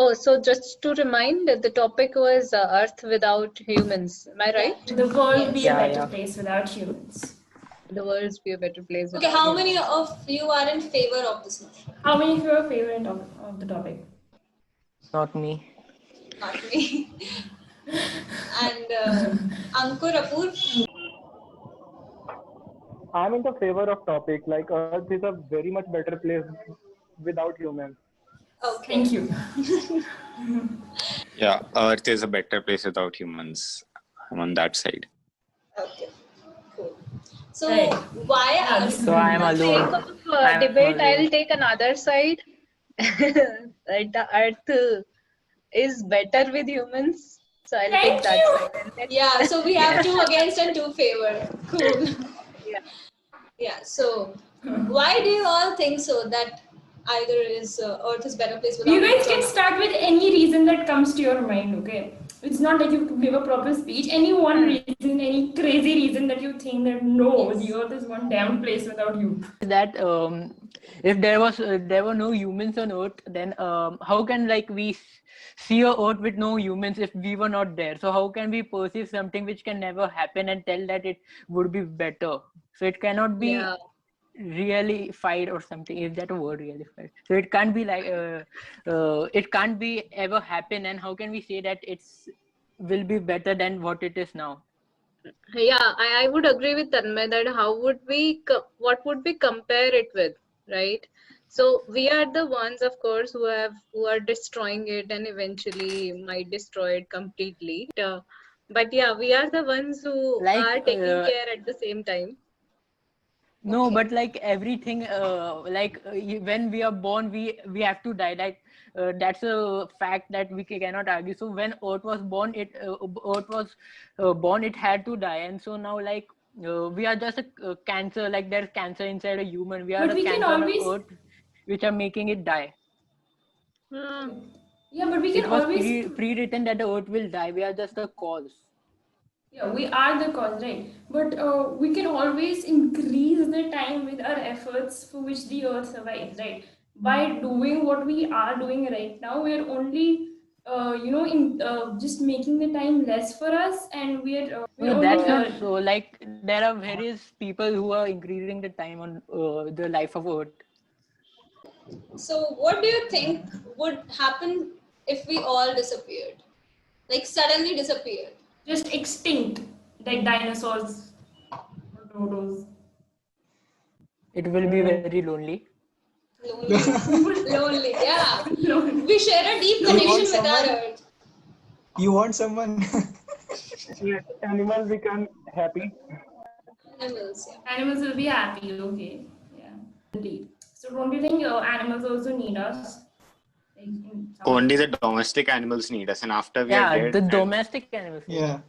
Oh, so just to remind, the topic was Earth without humans. Am I right? Yeah, the world be a Yeah, better yeah. place without humans. The world's be a better place. Okay, without how humans. many of you are in favor of this motion? How many of you are favorite of the topic? Not me. Not me. And Ankur, Apoor? I'm in the favor of topic. Like Earth is a very much better place without humans. Okay. Thank you. Yeah, Earth is a better place without humans. I'm on that side. Okay. Cool. So Right. why Yeah, are this is So I'm For the sake alone. of I'm debate, alone. I'll take another side. That the Earth is better with humans. So I'll Thank take that you. side. And then, Yeah, so we have Yes. 2 against and 2 favor. Cool. yeah. Yeah, so why do you all think so that either is Earth is better place without You guys humans or can not? start with any reason that comes to your mind, okay? It's not like you have to give a proper speech. Any one reason, any crazy reason that you think that no, the Earth is one damn place without you. That if there were no humans on Earth, then how can like we see a Earth with no humans if we were not there? So how can we perceive something which can never happen and tell that it would be better? So it cannot be Yeah. realified or something. Is that a word, realified? So it can't be like it can't be ever happen. And how can we say that it's will be better than what it is now? Yeah, I would agree with Tanmay that how would we, what would we compare it with, right? So we are the ones, of course, who are destroying it and eventually might destroy it completely. But yeah, we are the ones who Like are taking care at the same time. no, Okay. but like everything, when we are born, we have to die. Like that's a fact that we cannot argue. So when Earth was born, Earth was born, it had to die, and so now like we are just a cancer. Like there's cancer inside a human. We are But a we can cancer on always, Earth, which are making it die. Hmm. yeah, but we can It was always, pre-written that the Earth will die. We are just a cause. yeah, we are the cause, right? But we can always increase the time with our efforts for which the Earth survives, right? By doing what we are doing right now, we are only, just making the time less for us, and we're No, only that's not so. Like there are various people who are increasing the time on the life of Earth. So what do you think would happen if we all disappeared? Like suddenly disappeared? just extinct, like dinosaurs or dodos. It will be very lonely. Lonely. Lonely, yeah. Lonely. We share a deep You want connection with our someone? Earth. You want someone? Let animals become happy. Animals, yeah. Animals will be happy, okay. Yeah. Indeed. So don't you think animals also need us? Like, in some Only way? the domestic animals need us, and after we are Yeah, dead, the domestic animals. Yeah.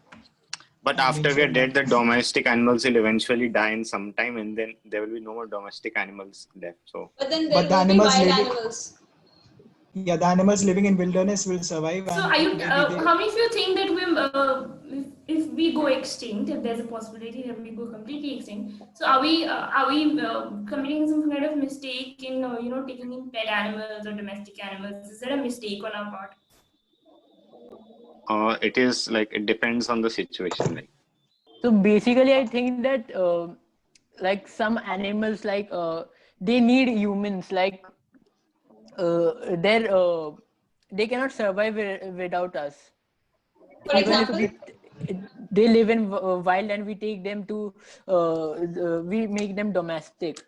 but I after think we so, are dead, man. the domestic animals will eventually die in some time, and then there will be no more domestic animals left. So But then But there the will be animals wild living, animals. yeah, the animals living in wilderness will survive, So and are you? maybe they. How many of you think that if we go extinct, if there's a possibility that we go completely extinct, so are we committing some kind of mistake in taking in pet animals or domestic animals? Is that a mistake on our part? it is like it depends on the situation. Like So basically, I think that like some animals, they need humans. Like they cannot survive without us. For Even if example, they live in wild and we take them to we make them domestic.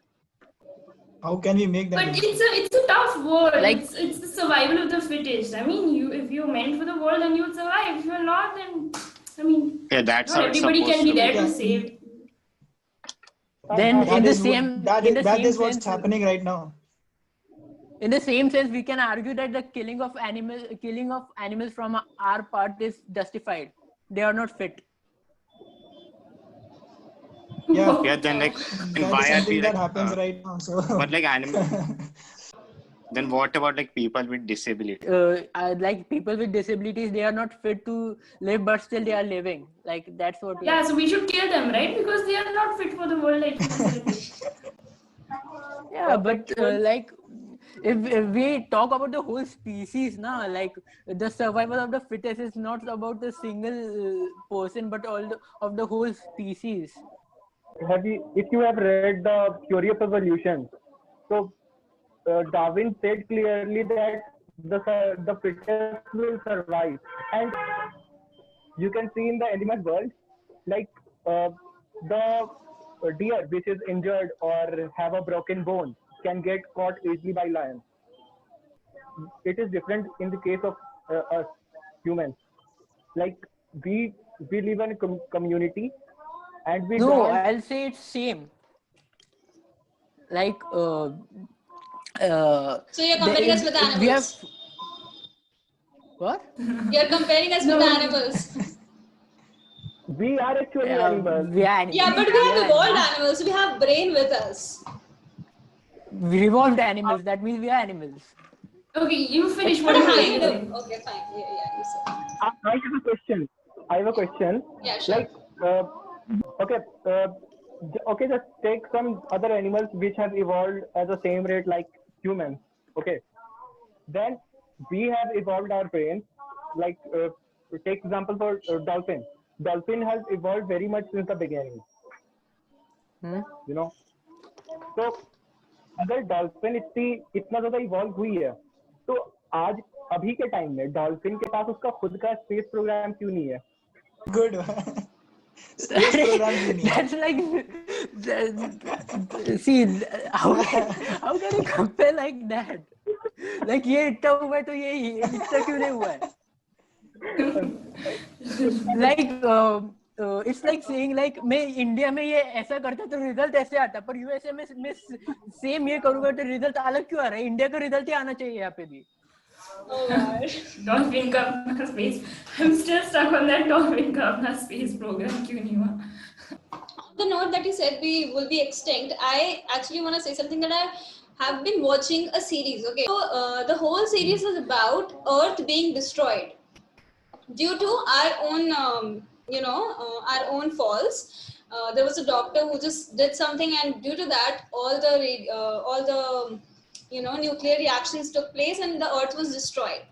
How can we make them But domestic? it's a tough world. Like It's the survival of the fittest. I mean, if you're meant for the world, then you'll survive. If you're not, then I mean, yeah, that's not how it's everybody can supposed be to there be. to Yeah, save. then that is in the that same is what's sense, happening right now. in the same sense, we can argue that the killing of animals from our part is justified. They are not fit. Yeah, Yeah, then like, and that is why are something we that like? happens right now. So. But like animal. Then what about like people with disability? Like people with disabilities, they are not fit to live, but still they are living. Like that's what we Yeah, are. so we should kill them, right? Because they are not fit for the world, like you said. Yeah, but like if we talk about the whole species, na, like the survival of the fittest is not about the single person, but of the whole species. If you have read the Theory of Evolution, so Darwin said clearly that the fittest will survive, and you can see in the animal world, like the deer which is injured or have a broken bone can get caught easily by lions. It is different in the case of us humans. Like we live in a community, and we No, don't. I'll say it's same. Like So you're comparing us with animals. we have what? You're comparing us with the animals. We are actually animals. We are animals. Yeah, but we have evolved animals. We have brain with us. We evolved animals. That means we are animals. Okay, you finish what But you're kind saying. of. Okay, fine. Yeah, you said. I have a question. Yeah, sure. Like, okay, okay, just take some other animals which have evolved at the same rate like humans. Okay, then we have evolved our brains. Like, take example for dolphin. Dolphin has evolved very much since the beginning. You know, तो अगर dolphin इतना ज्यादा evolve हुई है, तो आज अभी के टाइम में डॉल्फिन के पास उसका खुद का स्पेस प्रोग्राम क्यों नहीं है? Good. Space program भी नहीं है. That's like see how can you compare like that? Like ये इतना हुआ है तो ये इतना क्यों नहीं हुआ है? Like it's like saying like मैं इंडिया में ये ऐसा करता तो रिजल्ट ऐसे आता, पर यूएसए में सेम ये करूंगा तो रिजल्ट अलग क्यों आ रहा है? इंडिया का रिजल्ट ही आना चाहिए यहाँ पे भी. Oh God. Dolphin Kapna space. I'm still stuck on that Dolphin Kapna space program. क्यों नहीं हुआ? On the note that you said we will be extinct, I actually want to say something that I have been watching a series. Okay, so the whole series is about Earth being destroyed due to our own, our own faults. There was a doctor who just did something, and due to that, all the nuclear reactions took place, and the Earth was destroyed.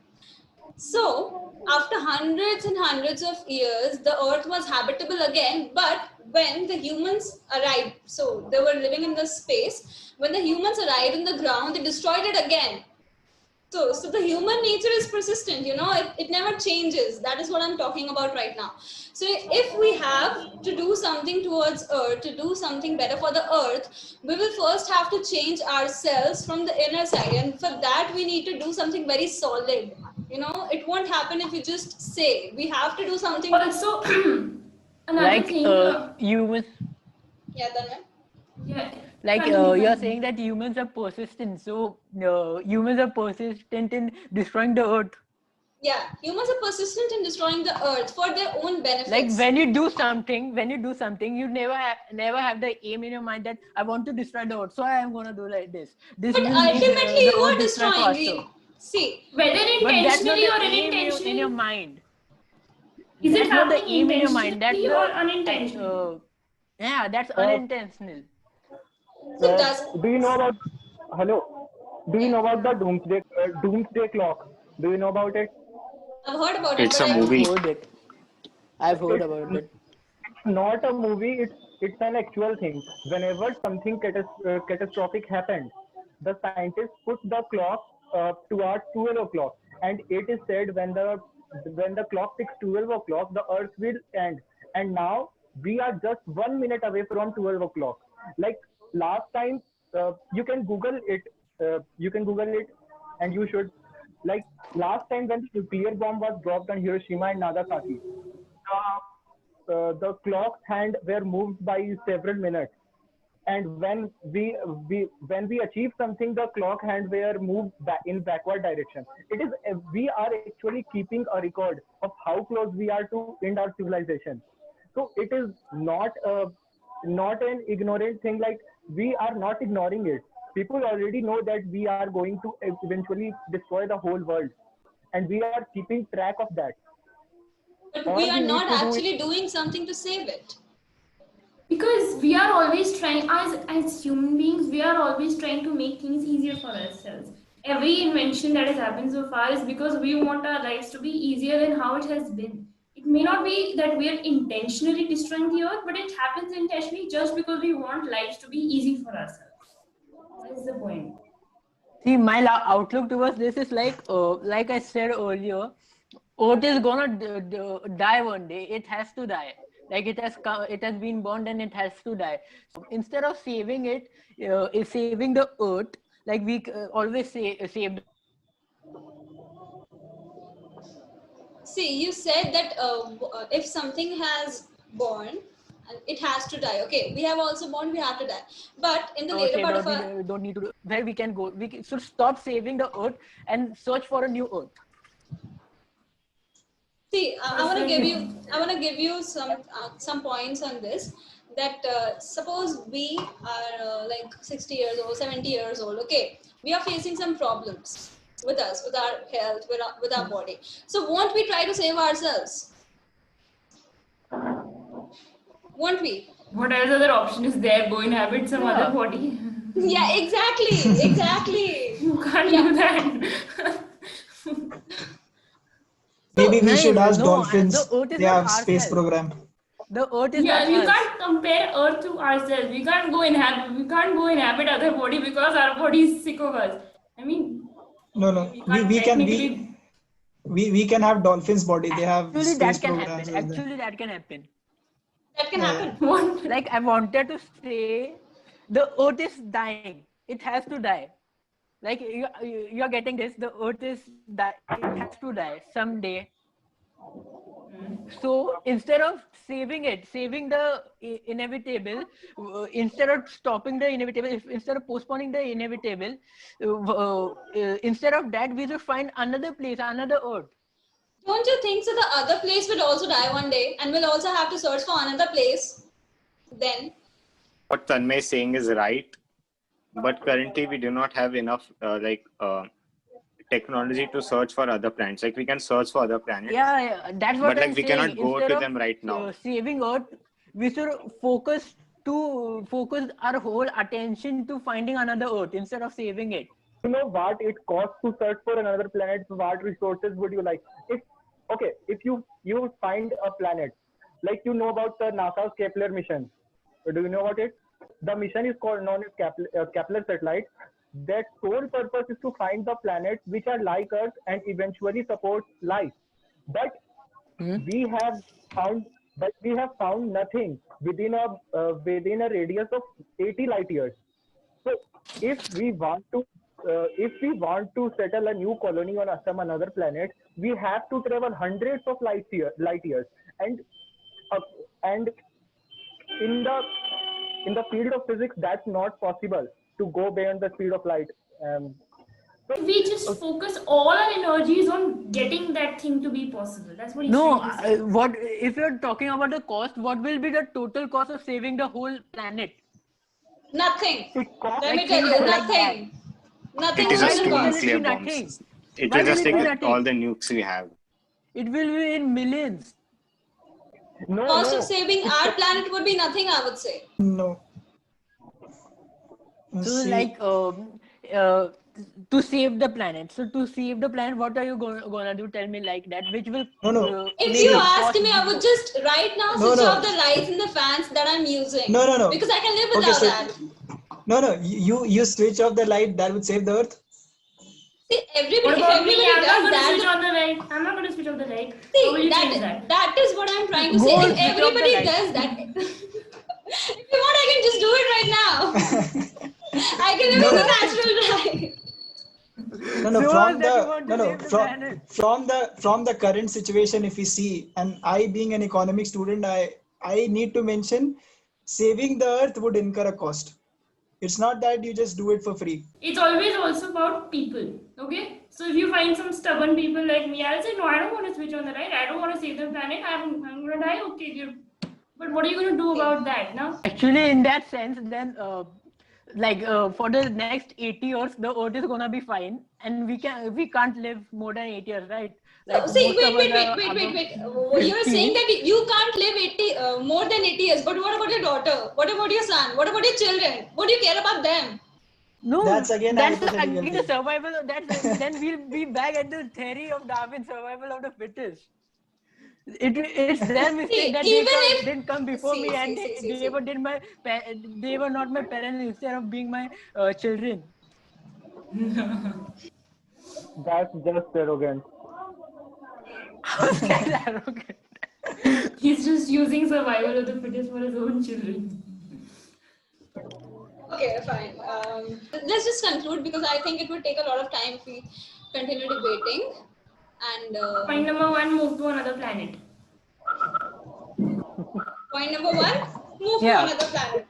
So, after hundreds and hundreds of years, the Earth was habitable again. But when the humans arrived, so they were living in the space. When the humans arrived in the ground, they destroyed it again. So the human nature is persistent, it never changes. That is what I'm talking about right now. So if we have to do something towards Earth, to do something better for the Earth, we will first have to change ourselves from the inner side. And for that, we need to do something very solid. It won't happen if you just say. We have to do something. Also, another Like thing. humans. Yeah, Tanmay? Yeah. Like Continue, you're continue. saying that humans are persistent, so humans are persistent in destroying the earth. Yeah, humans are persistent in destroying the Earth for their own benefits. Like when you do something, you never have the aim in your mind that I want to destroy the earth, so I am gonna do like this. This But will make, ultimately, the you are earth destroy destroying. faster. See, Whether But that's not intentionally the or aim unintentionally. in your mind. Is That's it not the happening aim in your mind. That's intentionally or the unintentionally? yeah, that's unintentional. so does Do you know about? Hello. Do you know about the doomsday clock? Do you know about it? I've heard about it. It's but a I don't- movie. I've heard about it. It's not a movie. It's an actual thing. Whenever something catastrophic happened, the scientists put the clock towards 12 o'clock, and it is said when the clock ticks 12 o'clock, the Earth will end. And now we are just 1 minute away from 12 o'clock. Like last time, you can Google it. And you should. Like last time when the nuclear bomb was dropped on Hiroshima and Nagasaki, the clock's hand were moved by several minutes. And when we achieve something, the clock hand were moved back in backward direction. We are actually keeping a record of how close we are to end our civilization. So it is not an ignorant thing. Like we are not ignoring it. People already know that we are going to eventually destroy the whole world, and we are keeping track of that. But All we we are need not to do is- actually doing something to save it. Because we are always trying, as human beings, we are always trying to make things easier for ourselves. Every invention that has happened so far is because we want our lives to be easier than how it has been. It may not be that we are intentionally destroying the earth, but it happens intentionally just because we want lives to be easy for ourselves. That's the point. See, my outlook towards this is like I said earlier, Earth is gonna die one day. It has to die. Like it has been born and it has to die. So instead of saving it, saving the Earth, like we always say, save. See, you said that if something has born, it has to die. Okay, we have also born, we have to die. But in the later Okay, part of our don't need to do. Where we can go? Should stop saving the Earth and search for a new Earth. see, I want to give you some points on this. That suppose we are like 60 years old, 70 years old. Okay, we are facing some problems with us, with our health, with our body. So won't we try to save ourselves? Won't we? What else other option is there? Go inhabit some Yeah. other body. Yeah, exactly. You can't do that. Maybe we should ask the dolphins. Earth is They not have space ourselves. program. The Earth is Yeah, not you us. can't compare Earth to ourselves. We can't go inhabit other body because our body is sick of us. I mean, No. we We, can't we can technically. we can have dolphins body. They have Actually, space that can programs. happen. with them. Actually, that can happen. That can Yeah. happen. What? Like I wanted to say, the Earth is dying. It has to die. Like you are getting this. The Earth is die. It has to die someday. So instead of saving it, saving the inevitable, instead of stopping the inevitable, instead of postponing the inevitable, instead of that, we should find another place, another Earth. Don't you think so? The other place will also die one day, and we'll also have to search for another place. Then, What Tanmay is saying is right, but currently we do not have enough technology to search for other planets. Like we can search for other planets, Yeah, that's what but I'm like we saying. cannot go Instead to of them right now. saving Earth, we should focus our whole attention to finding another Earth instead of saving it. You know what it costs to search for another planet? What resources would you like? If you find a planet, like you know about the NASA's Kepler mission. Do you know about it? The mission is called known as Kepler satellite. Their sole purpose is to find the planets which are like Earth and eventually support life. But we have found nothing within a radius of 80 light years. So if we want to settle a new colony on some another planet, we have to travel hundreds of light years, and in the field of physics, that's not possible to go beyond the speed of light. We just focus all our energies on getting that thing to be possible. That's what he's No, trying to say. what if you're talking about the cost? What will be the total cost of saving the whole planet? nothing. It costs Let me Like tell things you, like nothing. Nothing It is will just two Why will cost. it be nuclear nothing? bombs. It Why will will just it be take nothing? all the nukes we have. It will be in millions. no. Cost of saving our planet would be nothing, I would say. No. So See, like to save the planet. So to save the planet, what are you gonna do? Tell me like that, which will No. If make you the asked cost me, I would just right now No, switch no. off the lights and the fans that I'm using. No. Because I can live Okay, without so that. no. You switch off the light. That would save the Earth. See, What if about me? everybody I'm not does going to switch that, on the light. I'm not going to switch off the light. How will see, you change that? that is what I'm trying to Go say. and If switch off the everybody light. does that, if you want, I can just do it right now. I can live in the natural light. No. Show From us that you the want to no. save the planet. From the current situation, if we see, and I being an economic student, I need to mention, saving the Earth would incur a cost. It's not that you just do it for free. It's always also about people. Okay? So if you find some stubborn people like me, I'll say, no, I don't want to switch on the light. I don't want to save the planet. I'm going to die. Okay, good. But what are you going to do about that now? Actually, in that sense, then for the next 80 years, the Earth is gonna be fine, and we can't live more than 8 years, right? Like See, most of us are wait. above You're 50. saying that you can't live 80 more than 80 years. But what about your daughter? What about your son? What about your children? What do you care about them? No, That's again a that's hypothetical again the thing. survival. Then we'll be back at the theory of Darwin, survival of the fittest. It's their mistake See, that even if didn't come before me, and they were not my parents instead of being my children. That's just arrogant. How's that arrogant? He's just using survival of the fittest for his own children. okay, fine. Let's just conclude because I think it would take a lot of time if we continue debating. And Point number 1, move to another planet. point number 1, move to Yeah. another planet.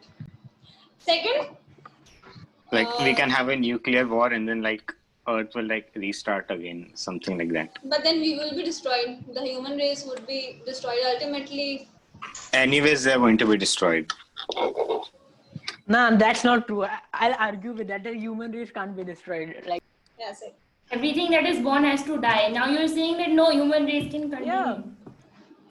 Second, Like we can have a nuclear war and then like Earth will like restart again, something like that. but then we will be destroyed. The human race would be destroyed. Ultimately, Anyways, they're going to be destroyed. Nah, that's not true. I'll argue with that. The human race can't be destroyed. Like, yeah, say. Everything that is born has to die. Now you're saying that no, human race can continue.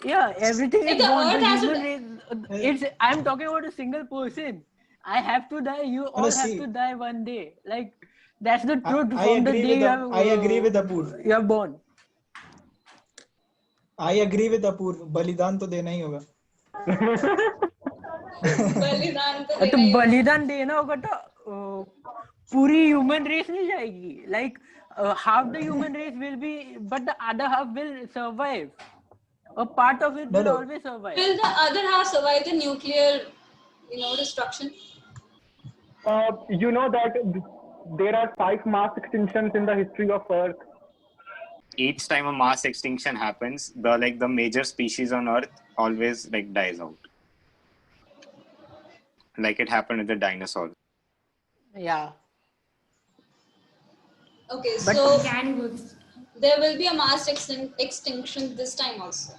yeah, everything If is the born. Earth The has to human race. I'm talking about a single person. I have to die. You all have see. to die one day. Like, that's the I, truth I from the agree day with you have. I agree with Apoor. You are born. I agree with Apoor. बलिदान तो देना ही होगा. बलिदान तो तो देना ही होगा. बलिदान देना होगा तो पूरी ह्यूमन रेस नहीं जाएगी. Like half the human race will be, but the other half will survive. A part of it will No. always survive. Will the other half survive the nuclear, destruction? You know that there are 5 mass extinctions in the history of Earth. Each time a mass extinction happens, the major species on Earth always like dies out. Like it happened with the dinosaurs. Yeah. Okay, But so Can there will be a mass extinction this time also.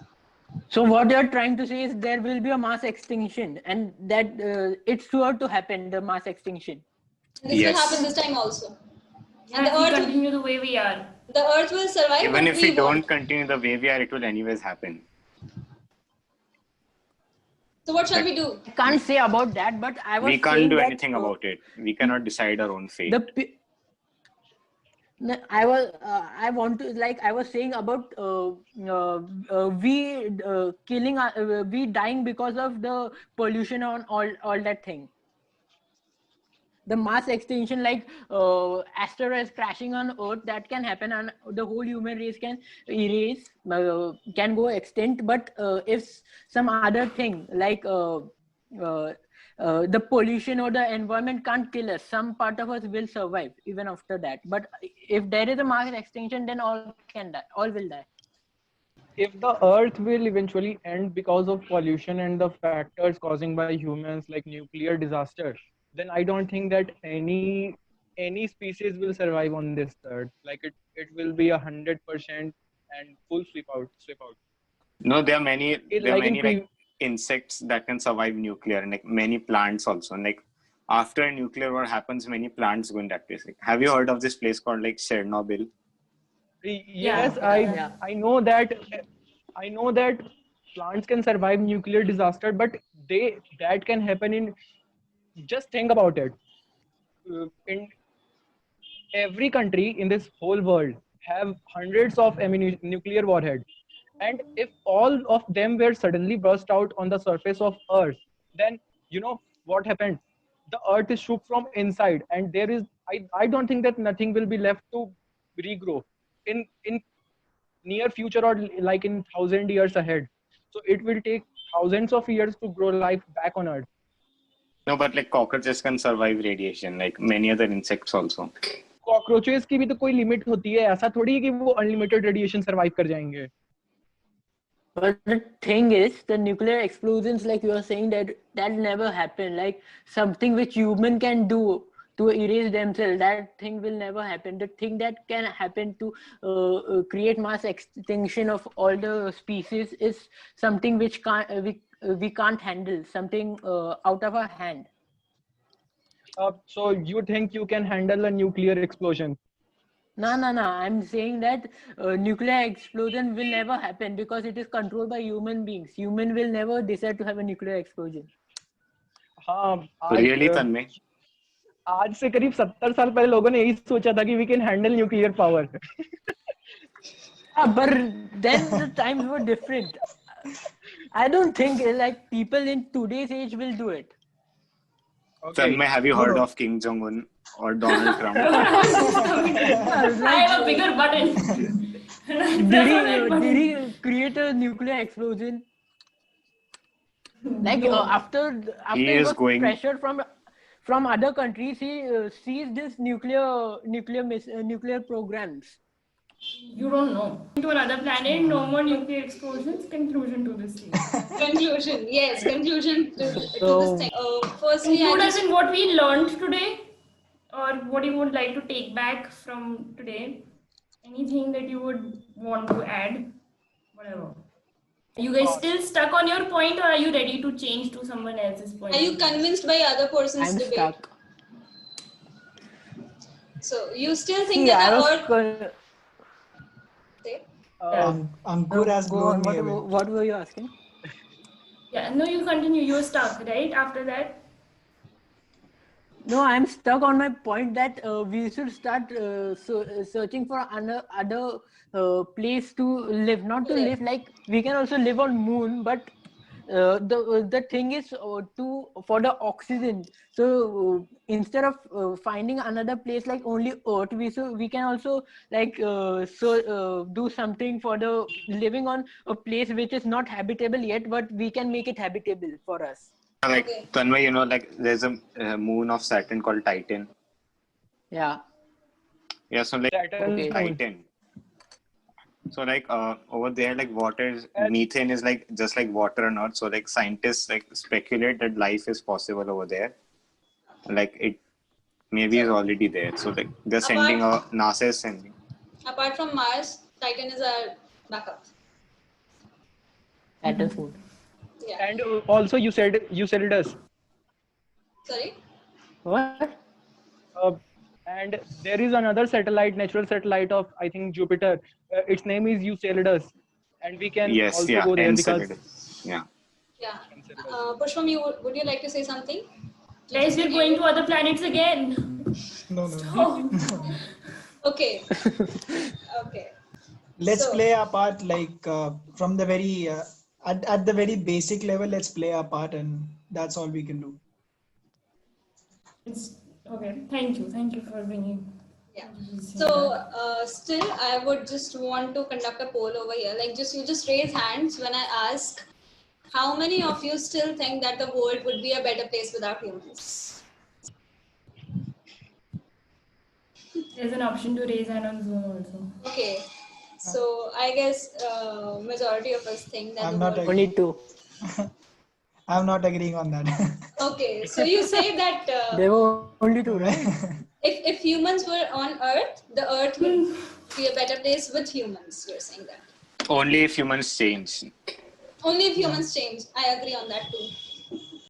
So what you're trying to say is there will be a mass extinction, and that it's sure to happen. The mass extinction. This Yes. will happen this time also. And if the we Earth, continue the way we are. the Earth will survive. Even but if we don't won't. continue the way we are, it will anyways happen. So what shall we do? I can't say about that, but I was We can't saying do that, anything about it. We cannot decide our own fate. I want to, like I was saying about we killing we dying because of the pollution on all that thing. The mass extinction, like asteroids crashing on Earth, that can happen, and the whole human race can erase, can go extinct. But if some other thing like the pollution or the environment can't kill us, some part of us will survive even after that. But if there is a mass extinction, then all can die. All will die. If the Earth will eventually end because of pollution and the factors causing by humans like nuclear disaster, then I don't think that any species will survive on this Earth. Like it will be 100% and full sweep out. No, there are many like insects that can survive nuclear, and like many plants also. And like after a nuclear war happens, many plants go in that place. Like, have you heard of this place called like Chernobyl? Yes, I know that plants can survive nuclear disaster, but that can happen in, just think about it. In every country in this whole world have hundreds of nuclear warheads, and if all of them were suddenly burst out on the surface of Earth, then you know what happened? The Earth is shook from inside, and there is I don't think that nothing will be left to regrow in near future or like in 1,000 years ahead. So it will take thousands of years to grow life back on Earth. No, but like cockroaches can survive radiation, like many other insects also. Cockroaches की भी तो कोई limit होती है, ऐसा थोड़ी है कि वो अनलिमिटेड रेडिएशन सर्वाइव कर जाएंगे. But the thing is, the nuclear explosions, like you are saying, that never happen. Like something which human can do to erase themselves, that thing will never happen. The thing that can happen to create mass extinction of all the species is something which we can't handle, something out of our hand. So you think you can handle a nuclear explosion? No. I'm saying that nuclear explosion will never happen because it is controlled by human beings. Human will never decide to have a nuclear explosion. Really, Tanmay? आज से करीब 70 साल पहले लोगों ने यही सोचा था कि we can handle nuclear power. But then the times were different. I don't think like people in today's age will do it. Tanmay, have you No, heard no. of Kim Jong-un or Donald Trump? I have a bigger button. Did he create a nuclear explosion? Like after He he is was going- pressured from other countries, he seized this nuclear programs. You don't know. To another planet, no more nuclear explosions. Conclusion to this thing. Conclusion. Yes, conclusion to this So- thing. Firstly, I Include us just, in what we learned today, or what you would like to take back from today. Anything that you would want to add, whatever. Are you guys still stuck on your point, or are you ready to change to someone else's point? are you convinced by other person's I'm debate? stuck. So you still think See, I that the was. Earth? Say? Ankur has Go blown on. me away. What were you asking? Yeah, no, you continue. You were stuck, right? After that. No, I'm stuck on my point that we should start searching for other place to live. Not to live, like we can also live on moon, but the thing is for the oxygen. So instead of finding another place like only Earth, we can also like do something for the living on a place which is not habitable yet, but we can make it habitable for us. Like Okay. Tanmay, you know, like there's a moon of Saturn called Titan. Yeah. Yeah, so like Saturn's Okay. moon. Titan. So like over there, like methane is like just like water on Earth. So like scientists like speculate that life is possible over there. Like it maybe is already there. So like they're sending NASA is sending. Apart from Mars, Titan is our backup. Saturn's moon. Yeah. And also you said us. Sorry. What? And there is another satellite, natural satellite of I think Jupiter. Its name is Enceladus, and we can Yes, also yeah, go there because Enceladus. Yeah. Yeah. Pushpam, would you like to say something? Guys, we're going to other planets again. No, no. Oh. Okay. Okay. Let's So- play our part like from the very at the very basic level. Let's play our part, and that's all we can do. It's okay. Thank you for bringing. Yeah. So still, I would just want to conduct a poll over here. Like, you just raise hands when I ask, how many of you still think that the world would be a better place without humans? There's an option to raise hand on Zoom also. Okay. So I guess majority of us think that I'm the not world. Only two. I'm not agreeing on that. Okay. So you say that There were only two, right? if humans were on Earth, the Earth would be a better place with humans. You're saying that. Only if humans change. Only if humans change. I agree on that too.